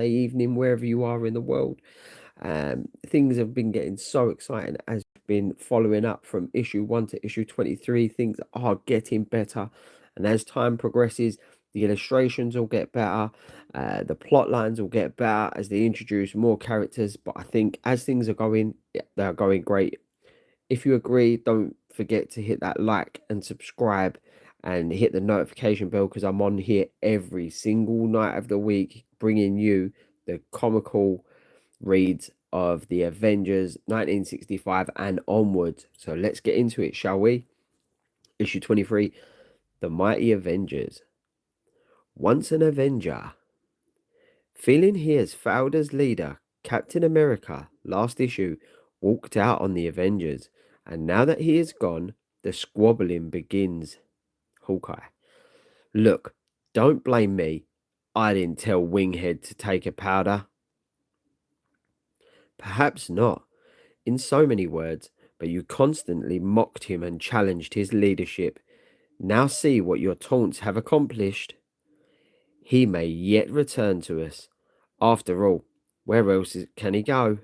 evening, wherever you are in the world. Things have been getting so exciting as we've been following up from issue 1 to issue 23. Things are getting better, and as time progresses, the illustrations will get better, the plot lines will get better as they introduce more characters. But I think as things are going, yeah, they're going great. If you agree, don't forget to hit that like and subscribe and hit the notification bell, because I'm on here every single night of the week bringing you the comical reads of the Avengers 1965 and onwards. So let's get into it, shall we? Issue 23, The Mighty Avengers. Once an Avenger. Feeling he has failed as leader, Captain America, last issue, walked out on the Avengers, and now that he is gone, the squabbling begins. Hawkeye. Look, don't blame me. I didn't tell Winghead to take a powder. Perhaps not, in so many words, but you constantly mocked him and challenged his leadership. Now see what your taunts have accomplished. He may yet return to us. After all, where else can he go?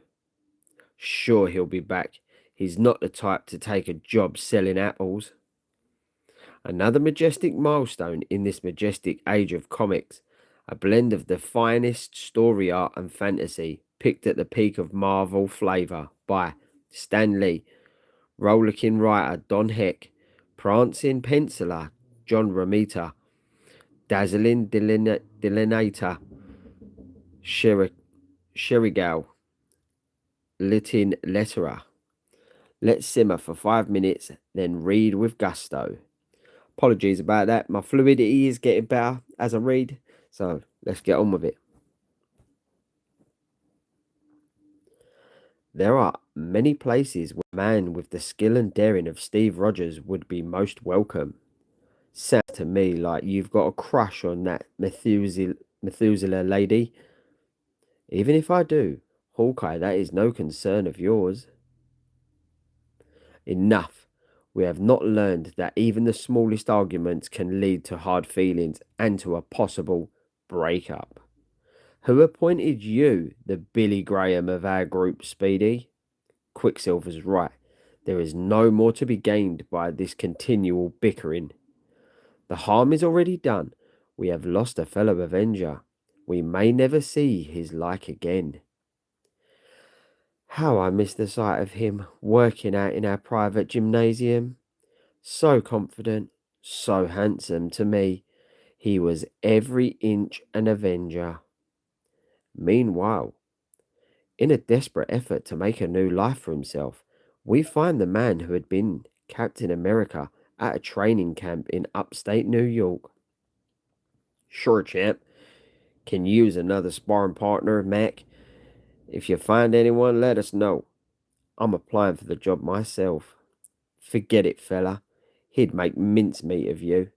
Sure, he'll be back. He's not the type to take a job selling apples. Another majestic milestone in this majestic age of comics, a blend of the finest story art and fantasy, picked at the peak of Marvel flavour by Stan Lee, rollicking writer Don Heck, prancing penciler John Romita, dazzling delineator Sherigal, Litin letterer. Let's simmer for 5 minutes, then read with gusto. Apologies about that. My fluidity is getting better as I read, so let's get on with it. There are many places where a man with the skill and daring of Steve Rogers would be most welcome. Sounds to me like you've got a crush on that Methuselah lady. Even if I do, Hawkeye, that is no concern of yours. Enough. We have not learned that even the smallest arguments can lead to hard feelings and to a possible breakup. Who appointed you the Billy Graham of our group, Speedy? Quicksilver's right. There is no more to be gained by this continual bickering. The harm is already done. We have lost a fellow Avenger. We may never see his like again. How I miss the sight of him working out in our private gymnasium. So confident, so handsome to me. He was every inch an Avenger. Meanwhile, in a desperate effort to make a new life for himself, we find the man who had been Captain America at a training camp in upstate New York. Sure, champ. Can use another sparring partner, Mac. If you find anyone, let us know. I'm applying for the job myself. Forget it, fella. He'd make mincemeat of you.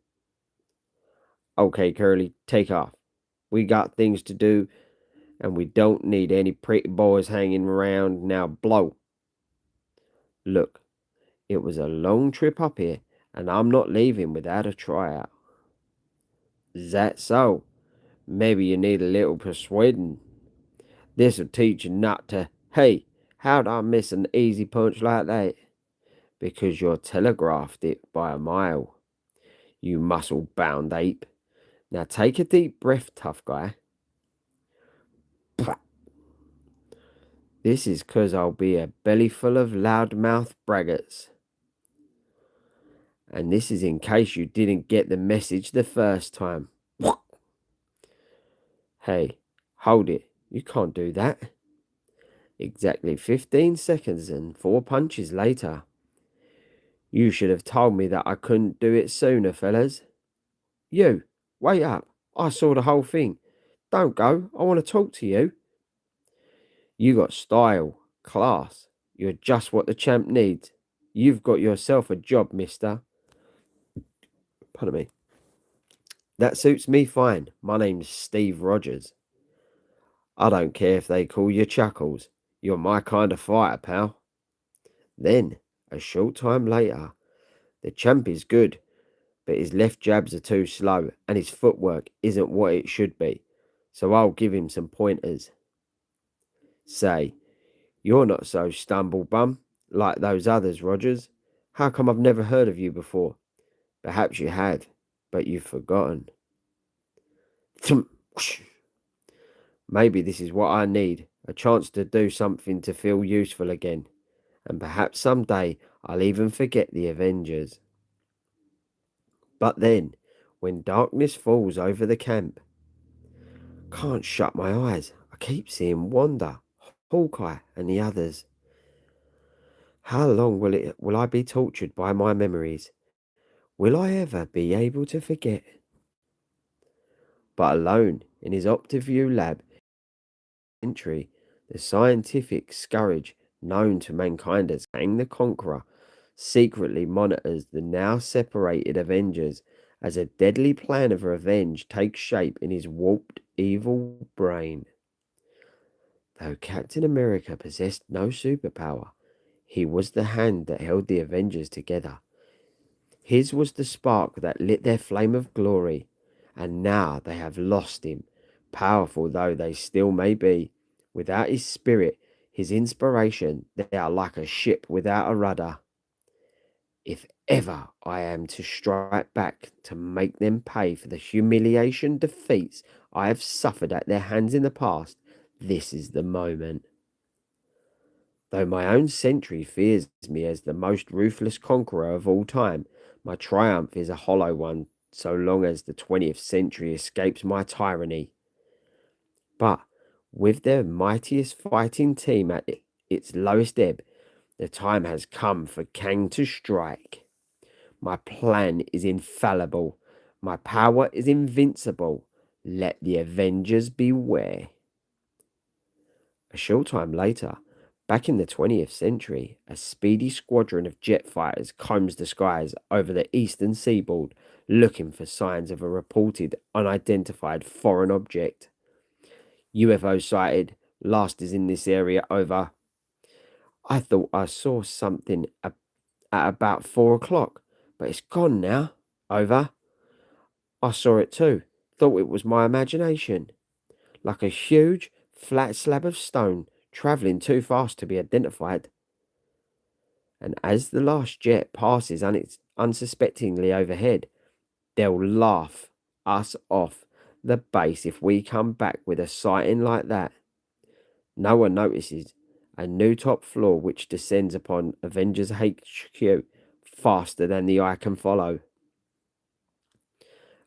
Okay, Curly, take off. We got things to do, and we don't need any pretty boys hanging around. Now blow. Look, it was a long trip up here, and I'm not leaving without a tryout. That so? Maybe you need a little persuading. This'll teach you not to. Hey, how'd I miss an easy punch like that? Because you're telegraphed it by a mile, you muscle-bound ape. Now take a deep breath, tough guy. This is 'cause I'll be a belly full of loudmouth braggarts. And this is in case you didn't get the message the first time. Hey, hold it. You can't do that. Exactly 15 seconds and 4 punches later. You should have told me that I couldn't do it sooner, fellas. You, wait up. I saw the whole thing. Don't go. I want to talk to you. You got style, class. You're just what the champ needs. You've got yourself a job, mister. Pardon me. That suits me fine. My name's Steve Rogers. I don't care if they call you Chuckles. You're my kind of fighter, pal. Then, a short time later, the champ is good, but his left jabs are too slow and his footwork isn't what it should be. so I'll give him some pointers. Say, you're not so stumble-bum like those others, Rogers. How come I've never heard of you before? Perhaps you had, but you've forgotten. Maybe this is what I need, a chance to do something to feel useful again. And perhaps someday I'll even forget the Avengers. But then, when darkness falls over the camp, can't shut my eyes. I keep seeing Wanda, Hawkeye, and the others. How long will I be tortured by my memories? Will I ever be able to forget? But alone in his Optiview lab entry, the scientific scourge known to mankind as Kang the Conqueror secretly monitors the now separated Avengers as a deadly plan of revenge takes shape in his warped evil brain. Though Captain America possessed no superpower, he was the hand that held the Avengers together. His was the spark that lit their flame of glory, and now they have lost him, powerful though they still may be. Without his spirit, his inspiration, they are like a ship without a rudder. If ever I am to strike back to make them pay for the humiliation defeats I have suffered at their hands in the past, this is the moment. Though my own century fears me as the most ruthless conqueror of all time, my triumph is a hollow one so long as the 20th century escapes my tyranny. But with their mightiest fighting team at its lowest ebb, the time has come for Kang to strike. My plan is infallible. My power is invincible. Let the Avengers beware. A short time later, back in the 20th century, a speedy squadron of jet fighters combs the skies over the eastern seaboard looking for signs of a reported unidentified foreign object. UFO sighted, last is in this area, over. I thought I saw something at about 4 o'clock, but it's gone now. Over. I saw it too. Thought it was my imagination. Like a huge, flat slab of stone travelling too fast to be identified. And as the last jet passes unsuspectingly overhead, they'll laugh us off the base if we come back with a sighting like that. No one notices a new top floor which descends upon Avengers HQ faster than the eye can follow.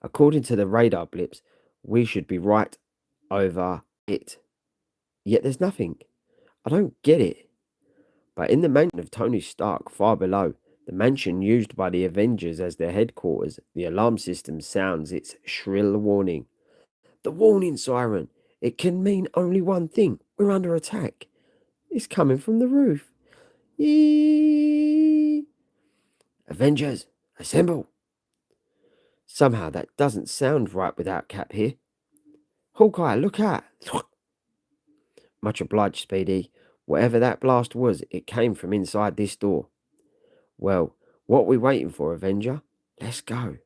According to the radar blips, we should be right over it. Yet there's nothing. I don't get it. But in the mansion of Tony Stark, far below, the mansion used by the Avengers as their headquarters, the alarm system sounds its shrill warning. The warning siren! It can mean only one thing. We're under attack. It's coming from the roof. Eeeeee! Avengers, assemble! Somehow that doesn't sound right without Cap here. Hawkeye, look out! Much obliged, Speedy. Whatever that blast was, it came from inside this door. Well, what are we waiting for, Avenger? Let's go.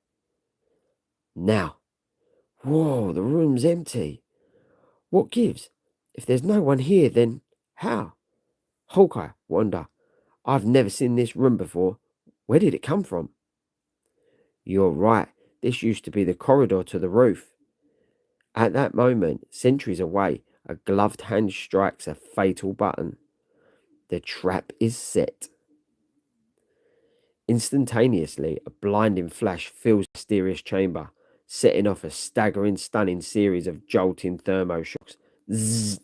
Now. Whoa, the room's empty. What gives? If there's no one here, then how? Hawkeye, Wanda, I've never seen this room before. Where did it come from? You're right. This used to be the corridor to the roof. At that moment, centuries away, a gloved hand strikes a fatal button. The trap is set. Instantaneously, a blinding flash fills the mysterious chamber, setting off a staggering, stunning series of jolting thermoshocks. Zzz!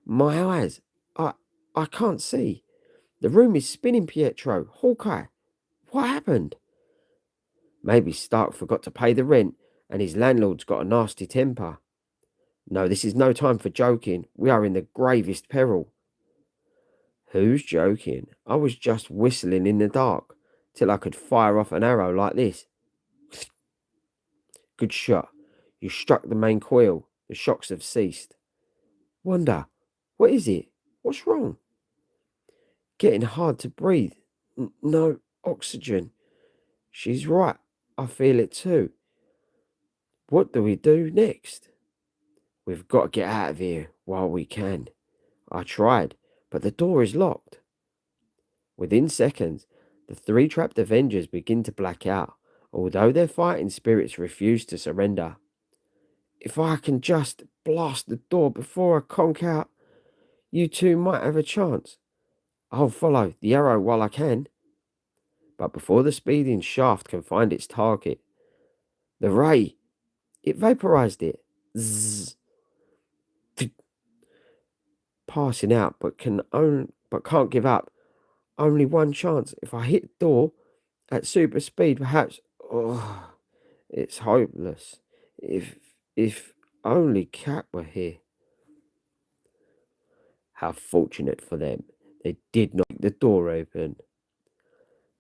My eyes! I can't see. The room is spinning, Pietro. Hawkeye! What happened? Maybe Stark forgot to pay the rent, and his landlord's got a nasty temper. No, this is no time for joking. We are in the gravest peril. Who's joking? I was just whistling in the dark till I could fire off an arrow like this. Good shot. You struck the main coil. The shocks have ceased. Wonder, what is it? What's wrong? Getting hard to breathe. No oxygen. She's right. I feel it too. What do we do next? We've got to get out of here while we can. I tried, but the door is locked. Within seconds, the three trapped Avengers begin to black out, although their fighting spirits refuse to surrender. If I can just blast the door before I conk out, you two might have a chance. I'll follow the arrow while I can. But before the speeding shaft can find its target, the ray, it vaporized it. Zzz, passing out, but can't give up. Only one chance. If I hit the door at super speed, perhaps. Oh, it's hopeless. If if only Cat were here. How fortunate for them. They did not get the door open.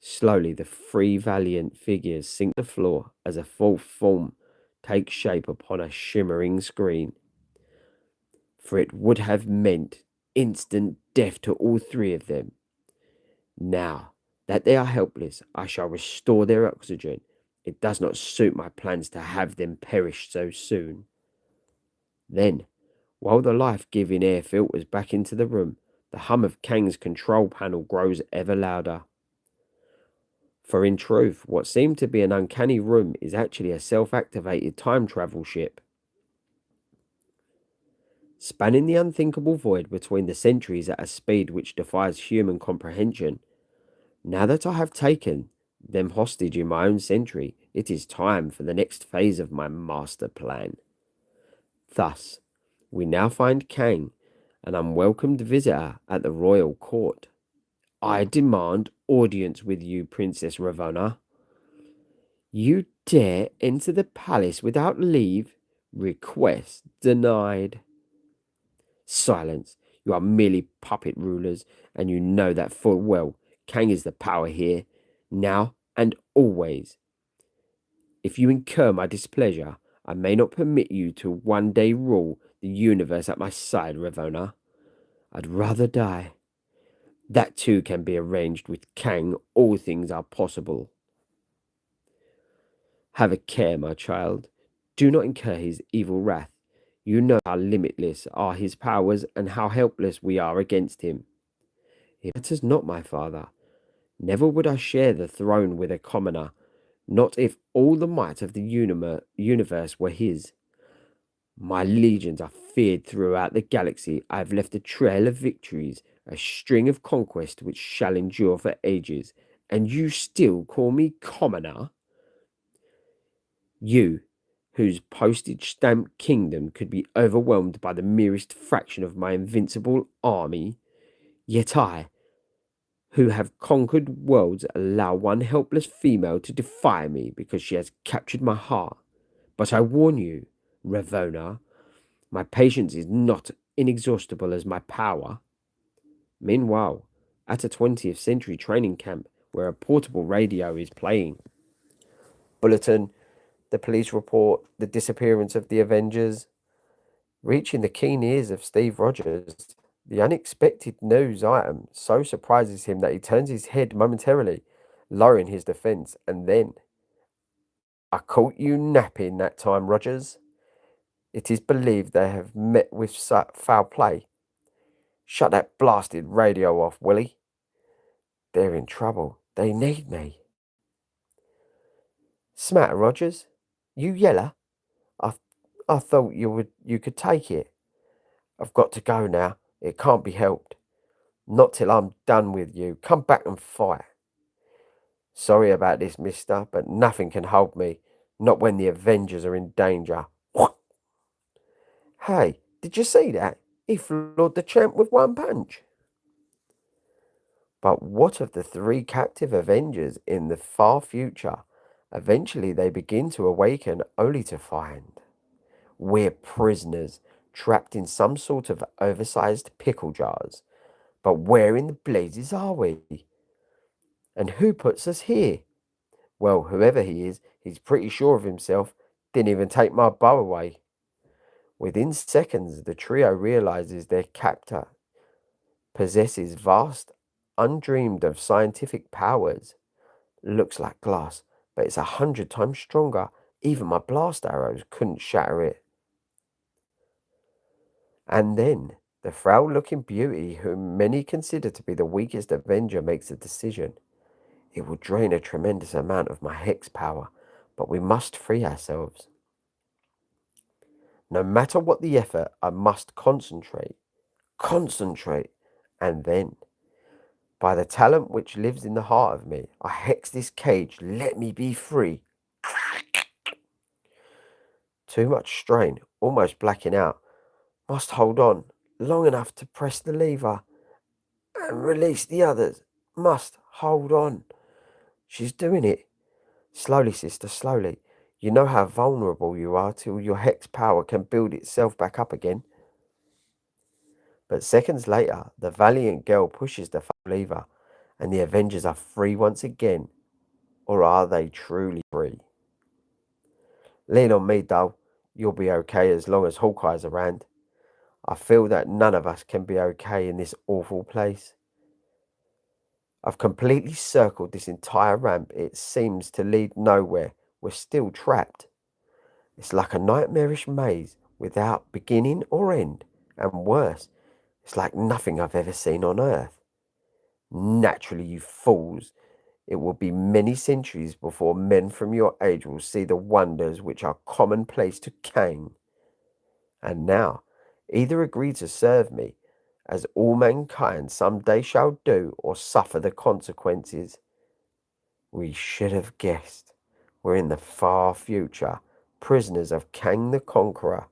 Slowly, the three valiant figures sink to the floor as a fourth form takes shape upon a shimmering screen. For it would have meant instant death to all three of them. Now that they are helpless, I shall restore their oxygen. It does not suit my plans to have them perish so soon. Then, while the life-giving air filters back into the room, the hum of Kang's control panel grows ever louder. For in truth, what seemed to be an uncanny room is actually a self-activated time travel ship. Spanning the unthinkable void between the centuries at a speed which defies human comprehension, now that I have taken them hostage in my own century, it is time for the next phase of my master plan. Thus, we now find Kang, an unwelcomed visitor at the royal court. I demand audience with you, Princess Ravonna. You dare enter the palace without leave? Request denied. Silence. You are merely puppet rulers, and you know that full well. Kang is the power here, now and always. If you incur my displeasure, I may not permit you to one day rule the universe at my side, Ravonna. I'd rather die. That too can be arranged with Kang. All things are possible. Have a care, my child. Do not incur his evil wrath. You know how limitless are his powers and how helpless we are against him. It matters not, my father. Never would I share the throne with a commoner, not if all the might of the universe were his. My legions are feared throughout the galaxy. I have left a trail of victories, a string of conquest which shall endure for ages. And you still call me commoner? You, whose postage stamp kingdom could be overwhelmed by the merest fraction of my invincible army, yet I, who have conquered worlds, allow one helpless female to defy me because she has captured my heart. But I warn you, Ravonna, my patience is not inexhaustible as my power. Meanwhile, at a 20th century training camp where a portable radio is playing. Bulletin, the police report the disappearance of the Avengers. Reaching the keen ears of Steve Rogers, the unexpected news item so surprises him that he turns his head momentarily, lowering his defense, and then, I caught you napping that time, Rogers. It is believed they have met with foul play. Shut that blasted radio off, Willie. They're in trouble. They need me. Smatter, Rogers. You yeller? I I thought you could take it. I've got to go now. It can't be helped. Not till I'm done with you. Come back and fight. Sorry about this, mister, but nothing can hold me. Not when the Avengers are in danger. Hey, did you see that? He floored the champ with one punch. But what of the three captive Avengers in the far future? Eventually they begin to awaken only to find we're prisoners, trapped in some sort of oversized pickle jars. But where in the blazes are we? And who puts us here? Well, whoever he is, he's pretty sure of himself. Didn't even take my bow away. Within seconds, the trio realizes their captor possesses vast, undreamed of scientific powers. Looks like glass, but it's 100 times stronger. Even my blast arrows couldn't shatter it. And then the frail-looking beauty, whom many consider to be the weakest Avenger, makes a decision. It will drain a tremendous amount of my hex power, but we must free ourselves. No matter what the effort, I must concentrate, and then, by the talent which lives in the heart of me, I hex this cage, let me be free. Too much strain, almost blacking out. Must hold on long enough to press the lever and release the others. Must hold on. She's doing it. Slowly, sister, slowly. You know how vulnerable you are till your hex power can build itself back up again. But seconds later, the valiant girl pushes the lever, and the Avengers are free once again. Or are they truly free? Lean on me, though. You'll be okay as long as Hawkeye's around. I feel that none of us can be okay in this awful place. I've completely circled this entire ramp. It seems to lead nowhere. We're still trapped. It's like a nightmarish maze without beginning or end. And worse, it's like nothing I've ever seen on Earth. Naturally, you fools. It will be many centuries before men from your age will see the wonders which are commonplace to Kang. And now, either agree to serve me, as all mankind some day shall do, or suffer the consequences. We should have guessed. We're in the far future, prisoners of Kang the Conqueror.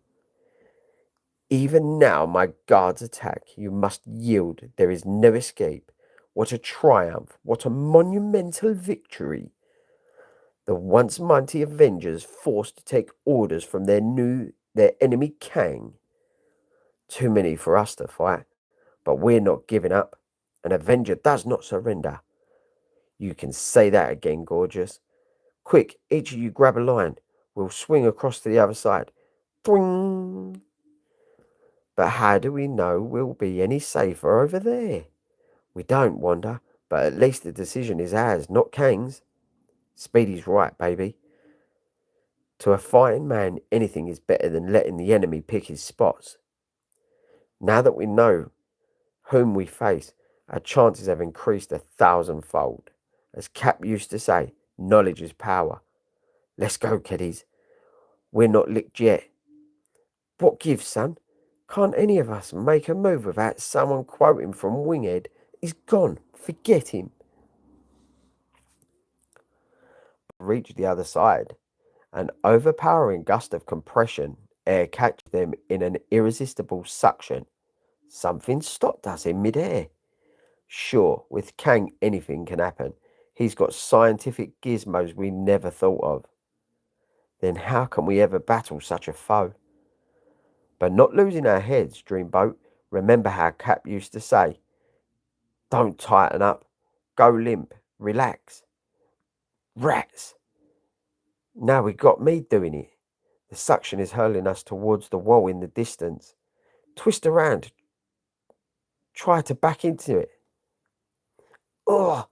Even now my guards attack. You must yield. There is no escape. What a triumph. What a monumental victory. The once mighty Avengers forced to take orders from their enemy Kang. Too many for us to fight, but we're not giving up. An Avenger does not surrender. You can say that again, gorgeous. Quick, each of you grab a line. We'll swing across to the other side. Twing! But how do we know we'll be any safer over there? We don't, Wanda, but at least the decision is ours, not Kang's. Speedy's right, baby. To a fighting man, anything is better than letting the enemy pick his spots. Now that we know whom we face, our chances have increased 1,000-fold. As Cap used to say, knowledge is power. Let's go, kiddies. We're not licked yet. What gives, son? Can't any of us make a move without someone quoting from Winghead? He's gone. Forget him. Reach the other side. An overpowering gust of compression air catches them in an irresistible suction. Something stopped us in midair. Sure, with Kang anything can happen. He's got scientific gizmos we never thought of. Then how can we ever battle such a foe? But not losing our heads, Dreamboat. Remember how Cap used to say, don't tighten up, go limp, relax. Rats! Now we got me doing it. The suction is hurling us towards the wall in the distance. Twist around. Try to back into it. Oh!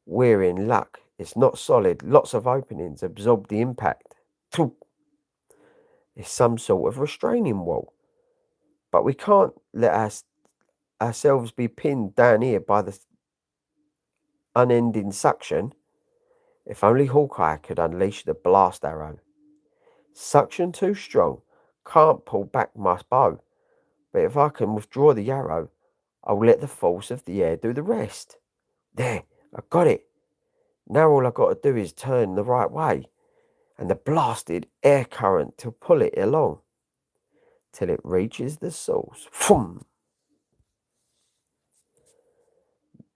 We're in luck. It's not solid. Lots of openings. Absorb the impact. It's some sort of restraining wall. But we can't let ourselves be pinned down here by the unending suction. If only Hawkeye could unleash the blast arrow. Suction too strong. Can't pull back my bow. But if I can withdraw the arrow, I'll let the force of the air do the rest. There, I got it. Now all I got to do is turn the right way, and the blasted air current to pull it along, till it reaches the source. Phoom!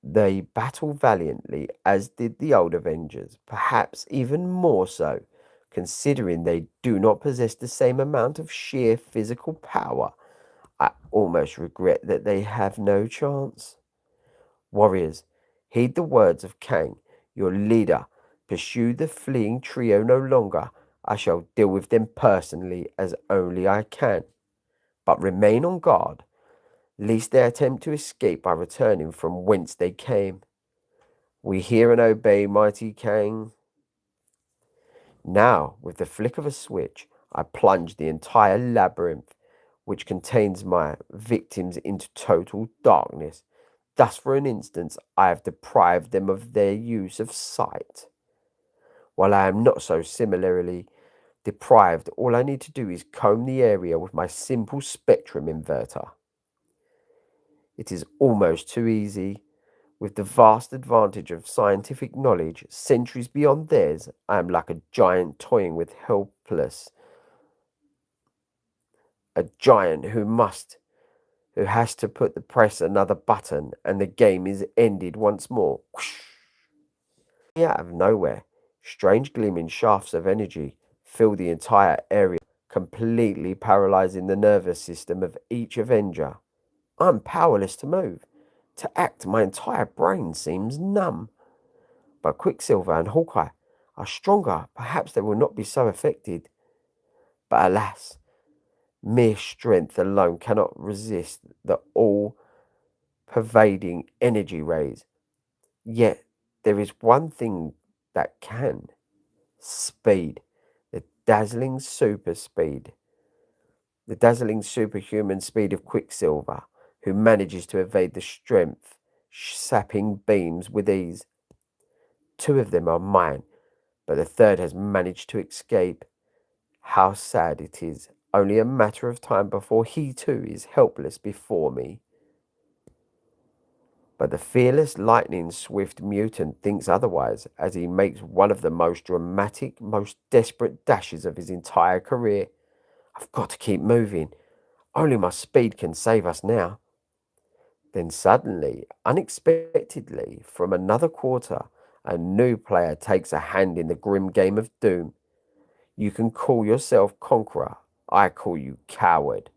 They battle valiantly, as did the old Avengers, perhaps even more so, considering they do not possess the same amount of sheer physical power. I almost regret that they have no chance. Warriors, heed the words of Kang, your leader. Pursue the fleeing trio no longer. I shall deal with them personally as only I can. But remain on guard, lest they attempt to escape by returning from whence they came. We hear and obey, mighty Kang. Now, with the flick of a switch, I plunge the entire labyrinth which contains my victims into total darkness. Thus, for an instant, I have deprived them of their use of sight. While I am not so similarly deprived, all I need to do is comb the area with my simple spectrum inverter. It is almost too easy. With the vast advantage of scientific knowledge, centuries beyond theirs, I am like a giant toying with a giant who has to press another button and the game is ended once more. Whoosh. Out of nowhere, strange gleaming shafts of energy fill the entire area, completely paralyzing the nervous system of each Avenger. I'm powerless to move. To act, my entire brain seems numb. But Quicksilver and Hawkeye are stronger. Perhaps they will not be so affected. But alas, mere strength alone cannot resist the all-pervading energy rays. Yet there is one thing that can. Speed. The dazzling super speed. The dazzling superhuman speed of Quicksilver, who manages to evade the strength sapping beams with ease. Two of them are mine, but the third has managed to escape. How sad it is. Only a matter of time before he too is helpless before me. But the fearless lightning swift mutant thinks otherwise as he makes one of the most dramatic, most desperate dashes of his entire career. I've got to keep moving. Only my speed can save us now. Then suddenly, unexpectedly, from another quarter, a new player takes a hand in the grim game of doom. You can call yourself Conqueror. I call you Coward.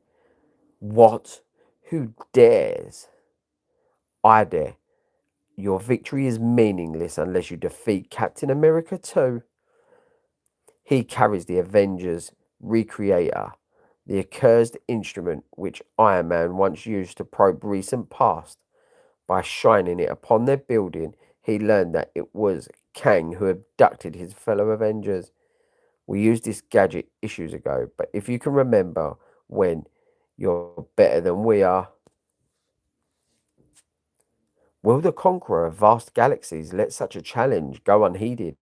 What? Who dares? I dare. Your victory is meaningless unless you defeat Captain America too. He carries the Avengers Recreator, the accursed instrument which Iron Man once used to probe recent past. By shining it upon their building, he learned that it was Kang who abducted his fellow Avengers. We used this gadget issues ago, but if you can remember when you're better than we are. Will the conqueror of vast galaxies let such a challenge go unheeded?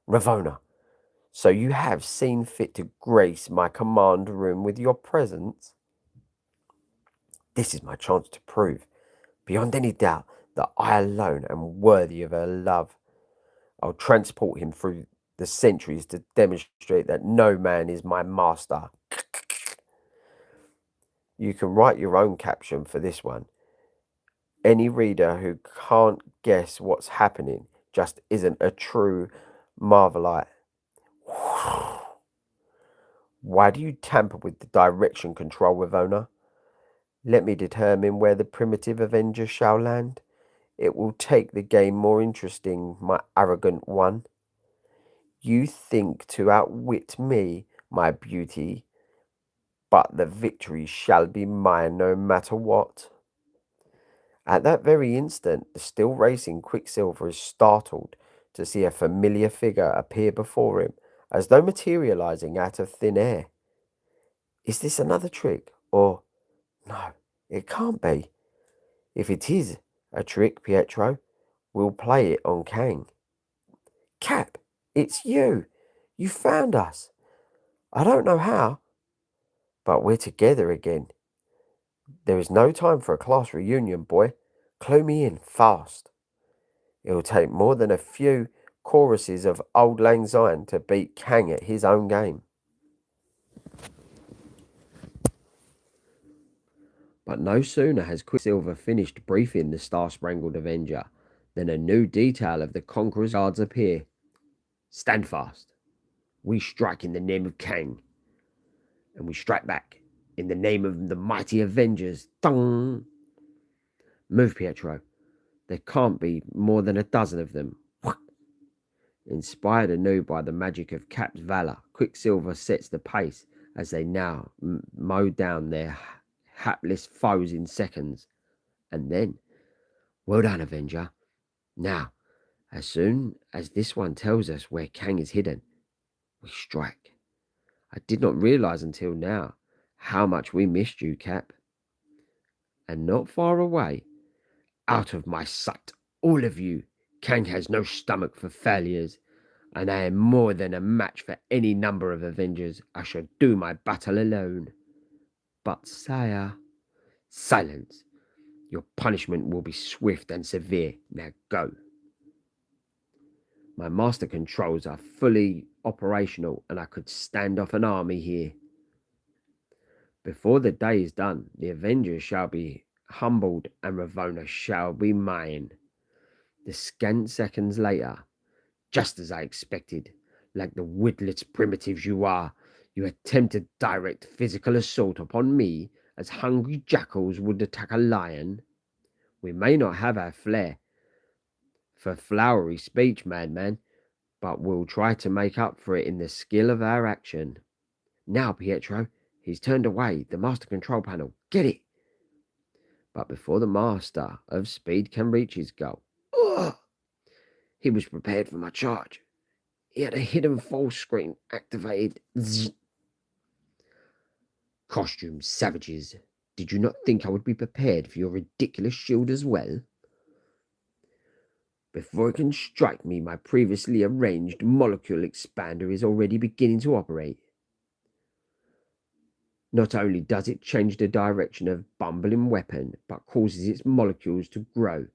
Ravonna, so you have seen fit to grace my command room with your presence? This is my chance to prove, beyond any doubt, that I alone am worthy of her love. I'll transport him through the centuries to demonstrate that no man is my master. You can write your own caption for this one. Any reader who can't guess what's happening just isn't a true Marvelite. Why do you tamper with the direction control, Ravonna? Let me determine where the primitive Avenger shall land. It will take the game more interesting, my arrogant one. You think to outwit me, my beauty, but the victory shall be mine no matter what. At that very instant, the still racing Quicksilver is startled to see a familiar figure appear before him, as though materializing out of thin air. Is this another trick? Or, no, it can't be. If it is a trick, Pietro, we'll play it on Kang. Cap, it's you. You found us. I don't know how, but we're together again. There is no time for a class reunion, boy. Clue me in fast. It'll take more than a few choruses of Auld Lang Syne to beat Kang at his own game. But no sooner has Quicksilver finished briefing the Star-Spangled Avenger than a new detail of the Conqueror's guards appear. Stand fast. We strike in the name of Kang, and we strike back in the name of the mighty Avengers. Dong! Move, Pietro. There can't be more than a dozen of them. Inspired anew by the magic of Cap's valor, Quicksilver sets the pace as they now mow down their hapless foes in seconds. And then, well done, Avenger. Now, as soon as this one tells us where Kang is hidden, we strike. I did not realize until now How much we missed you, Cap. And not far away, out of my sight, all of you. Kang has no stomach for failures, and I am more than a match for any number of Avengers. I shall do my battle alone. But, sire, silence. Your punishment will be swift and severe. Now go. My master controls are fully operational, and I could stand off an army here. Before the day is done, the Avengers shall be humbled, and Ravonna shall be mine. The scant seconds later, just as I expected, like the witless primitives you are, you attempted direct physical assault upon me as hungry jackals would attack a lion. We may not have our flair for flowery speech, madman, but we'll try to make up for it in the skill of our action. Now, Pietro, he's turned away, the master control panel. Get it! But before the master of speed can reach his goal, he was prepared for my charge. He had a hidden full screen activated. Zzz. Costume savages. Did you not think I would be prepared for your ridiculous shield as well? Before it can strike me, my previously arranged molecule expander is already beginning to operate. Not only does it change the direction of bumbling weapon, but causes its molecules to grow,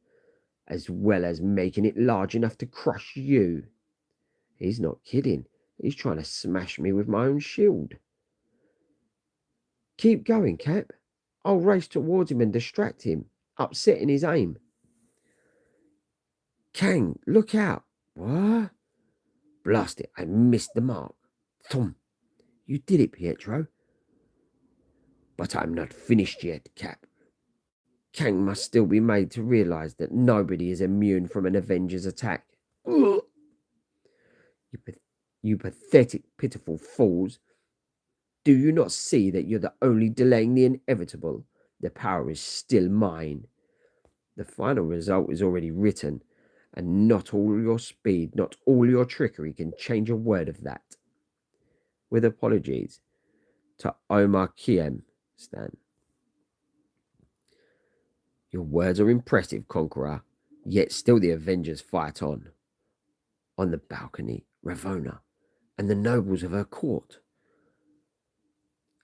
as well as making it large enough to crush you. He's not kidding. He's trying to smash me with my own shield. Keep going, Cap. I'll race towards him and distract him, upsetting his aim. Kang, look out. What? Blast it, I missed the mark. Thump. You did it, Pietro. But I'm not finished yet, Cap. Kang must still be made to realize that nobody is immune from an Avengers attack. You pathetic, pitiful fools. Do you not see that you're the only delaying the inevitable? The power is still mine. The final result is already written, and not all your speed, not all your trickery can change a word of that. With apologies to Omar Kiem, Stan. Your words are impressive, Conqueror, yet still the Avengers fight on. On the balcony, Ravonna and the nobles of her court.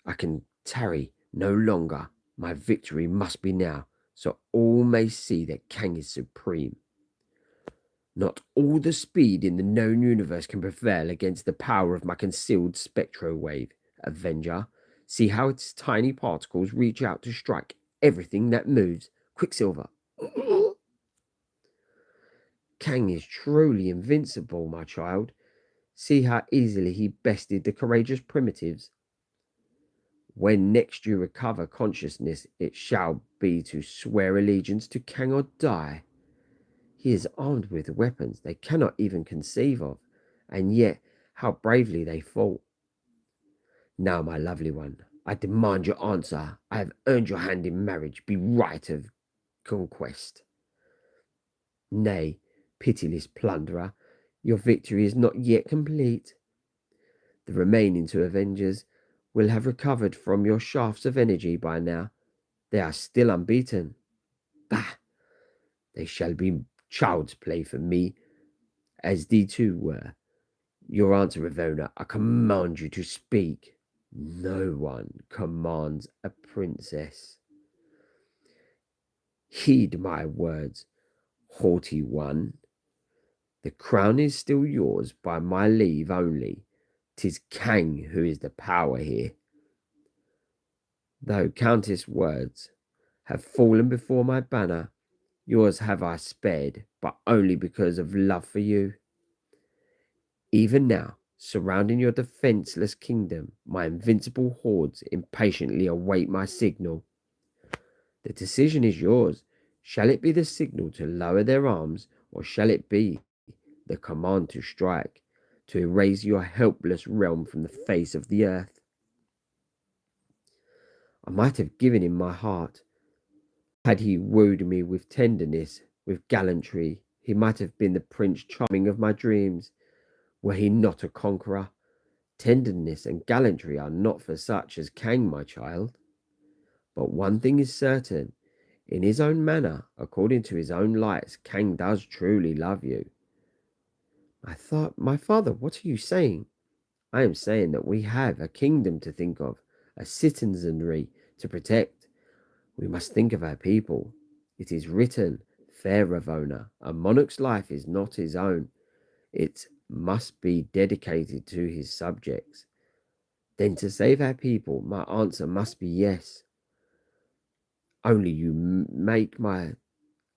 I can tarry no longer. My victory must be now, so all may see that Kang is supreme. Not all the speed in the known universe can prevail against the power of my concealed spectro wave, Avenger. See how its tiny particles reach out to strike everything that moves. Quicksilver. Kang is truly invincible, my child. See how easily he bested the courageous primitives. When next you recover consciousness, it shall be to swear allegiance to Kang or die. He is armed with weapons they cannot even conceive of, and yet how bravely they fought. Now, my lovely one, I demand your answer. I have earned your hand in marriage. Be right of conquest. Nay, pitiless plunderer, your victory is not yet complete. The remaining two Avengers will have recovered from your shafts of energy by now. They are still unbeaten. Bah! They shall be child's play for me, as thee two were. Your answer, Ravonna, I command you to speak. No one commands a princess. Heed my words, haughty one. The crown is still yours by my leave only. 'Tis Kang who is the power here. Though countless words have fallen before my banner, yours have I spared, but only because of love for you. Even now, surrounding your defenseless kingdom, my invincible hordes impatiently await my signal. The decision is yours. Shall it be the signal to lower their arms, or shall it be the command to strike, to erase your helpless realm from the face of the earth? I might have given him my heart. Had he wooed me with tenderness, with gallantry, he might have been the Prince Charming of my dreams. Were he not a conqueror, Tenderness and gallantry are not for such as Kang, my child. But one thing is certain, in his own manner, according to his own lights, Kang does truly love you. My father, what are you saying? I am saying that we have a kingdom to think of, a citizenry to protect. We must think of our people. It is written, fair Ravonna, a monarch's life is not his own. It must be dedicated to his subjects. Then to save our people, my answer must be yes. Only you make my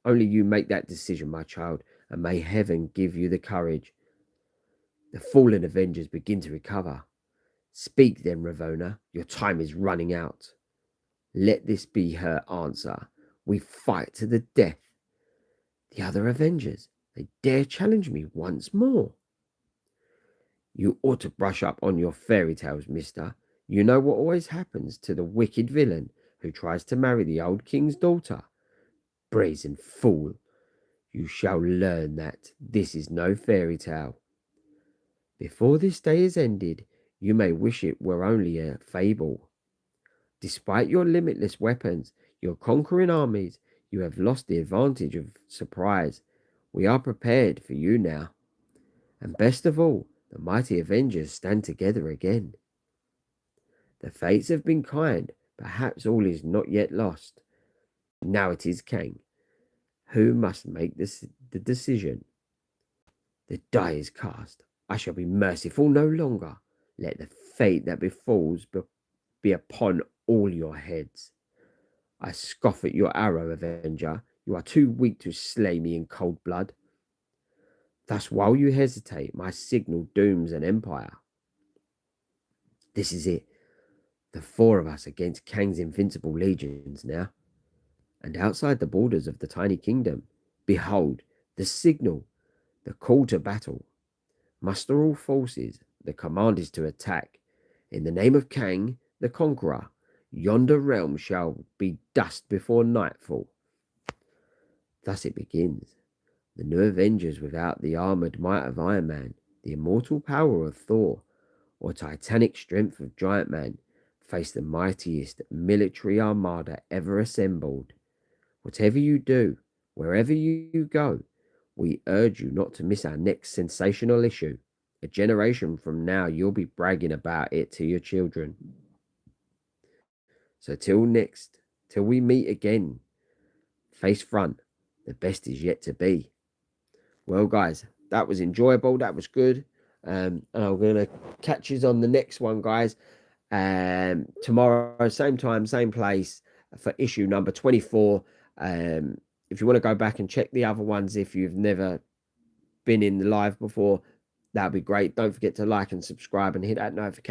Only you make that decision, my child, and may heaven give you the courage. The fallen Avengers begin to recover. Speak then, Ravonna. Your time is running out. Let this be her answer. We fight to the death. The other Avengers, they dare challenge me once more. You ought to brush up on your fairy tales, mister. You know what always happens to the wicked villain who tries to marry the old king's daughter. Brazen fool. You shall learn that this is no fairy tale. Before this day is ended, you may wish it were only a fable. Despite your limitless weapons, your conquering armies, you have lost the advantage of surprise. We are prepared for you now. And best of all, the mighty Avengers stand together again. The fates have been kind, perhaps all is not yet lost. Now it is Kang who must make the decision. The die is cast. I shall be merciful no longer. Let the fate that befalls be upon all your heads. I scoff at your arrow, Avenger. You are too weak to slay me in cold blood. Thus, while you hesitate, my signal dooms an empire. This is it. The four of us against Kang's invincible legions now. And outside the borders of the tiny kingdom, behold, the signal, the call to battle. Muster all forces. The command is to attack. In the name of Kang the Conqueror, yonder realm shall be dust before nightfall. Thus it begins. The new Avengers without the armoured might of Iron Man, the immortal power of Thor, or titanic strength of Giant Man, face the mightiest military armada ever assembled. Whatever you do, wherever you go, we urge you not to miss our next sensational issue. A generation from now, you'll be bragging about it to your children. So till we meet again, face front, the best is yet to be. Well, guys, that was enjoyable. That was good. And I'm going to catch you on the next one, guys. Tomorrow, same time, same place for issue number 24. If you want to go back and check the other ones, if you've never been in the live before, that'd be great. Don't forget to like and subscribe and hit that notification